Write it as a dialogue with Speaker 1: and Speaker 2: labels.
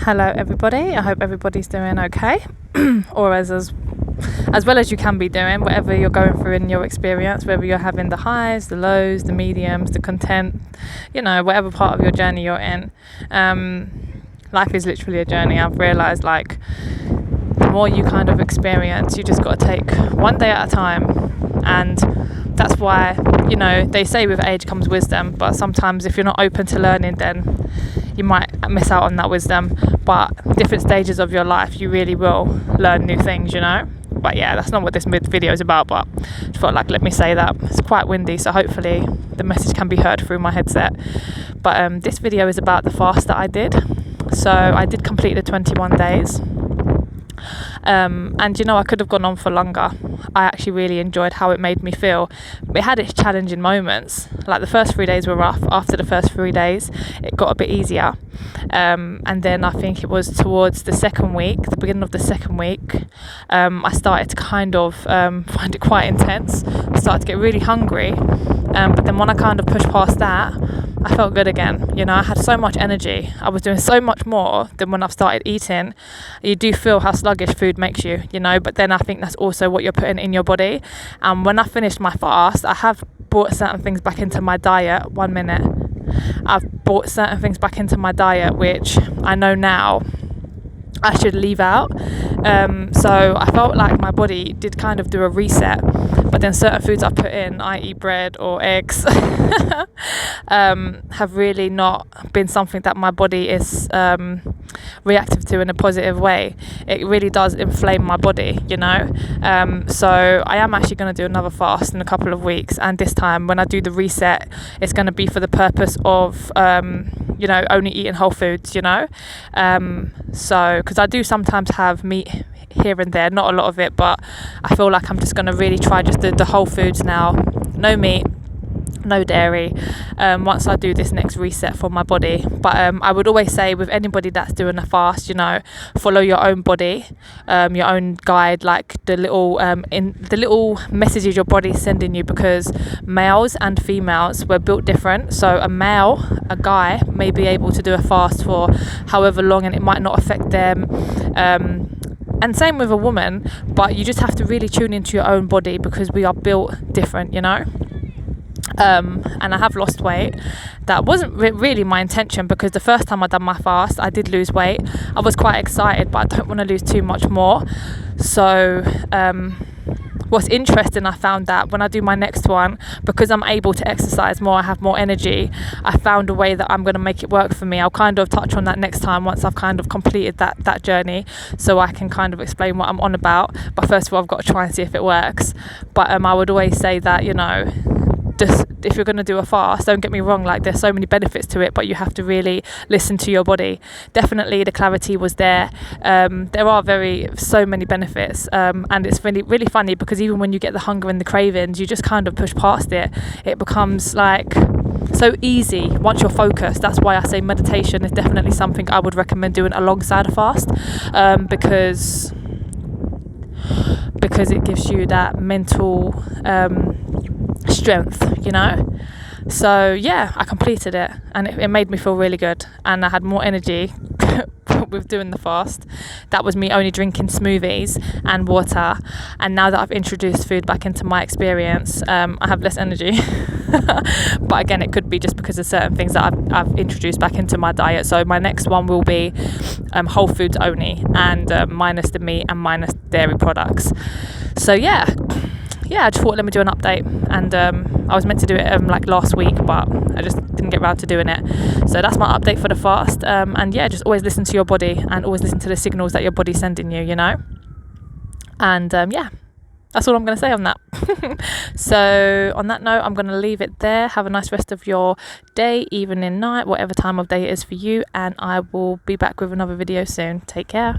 Speaker 1: Hello everybody, I hope everybody's doing okay or as well as you can be doing, whatever you're going through in your experience, whether you're having the highs, the lows, the mediums, the content, whatever part of your journey you're in. Life is literally a journey. I've realised, like, the more you kind of experience, you just got to take one day at a time. And that's why, they say with age comes wisdom, but sometimes if you're not open to learning, then you might miss out on that wisdom. But different stages of your life, you really will learn new things, But yeah, that's not what this video is about, but I felt like, let me say that. It's quite windy, so hopefully the message can be heard through my headset. But this video is about the fast that I did. So I did complete the 21 days. And I could have gone on for longer. I actually really enjoyed how it made me feel. It had its challenging moments. Like, the first 3 days were rough. After the first 3 days, it got a bit easier. And then I think it was towards the beginning of the second week, I started to kind of find it quite intense. I started to get really hungry. But then when I kind of pushed past that, I felt good again. I had so much energy. I was doing so much more than when I've started eating. You do feel how sluggish food makes you, but then I think that's also what you're putting in your body. And when I finished my fast, I have brought certain things back into my diet. 1 minute. I've brought certain things back into my diet, which I know now I should leave out. So I felt like my body did kind of do a reset, but then certain foods I put in, i.e. bread or eggs, have really not been something that my body is reactive to in a positive way. It really does inflame my body, so I am actually going to do another fast in a couple of weeks, and this time when I do the reset, it's going to be for the purpose of only eating whole foods, so because I do sometimes have meat here and there, not a lot of it, but I feel like I'm just going to really try just the whole foods now. No meat, no dairy, once I do this next reset for my body. But I would always say, with anybody that's doing a fast, follow your own body, your own guide, like the little messages your body is sending you, because males and females were built different. So a guy may be able to do a fast for however long, and it might not affect them, and same with a woman. But you just have to really tune into your own body, because we are built different, and I have lost weight. That wasn't really my intention, because the first time I done my fast, I did lose weight. I was quite excited, but I don't want to lose too much more. So what's interesting, I found that when I do my next one, because I'm able to exercise more, I have more energy, I found a way that I'm going to make it work for me. I'll kind of touch on that next time, once I've kind of completed that journey, so I can kind of explain what I'm on about. But first of all, I've got to try and see if it works. But I would always say that, just if you're going to do a fast, don't get me wrong, like, there's so many benefits to it, but you have to really listen to your body. Definitely the clarity was there. There are so many benefits, and it's really, really funny, because even when you get the hunger and the cravings, you just kind of push past it. It becomes like so easy once you're focused. That's why I say meditation is definitely something I would recommend doing alongside a fast, because it gives you that mental strength, so yeah, I completed it, and it made me feel really good, and I had more energy with doing the fast. That was me only drinking smoothies and water, and now that I've introduced food back into my experience, I have less energy. But again, it could be just because of certain things that I've introduced back into my diet. So my next one will be whole foods only, and minus the meat and minus dairy products. So yeah, I just thought, let me do an update. And I was meant to do it like last week, but I just didn't get around to doing it. So that's my update for the fast. And yeah, just always listen to your body, and always listen to the signals that your body's sending you, And yeah, that's all I'm going to say on that. So on that note, I'm going to leave it there. Have a nice rest of your day, evening, night, whatever time of day it is for you. And I will be back with another video soon. Take care.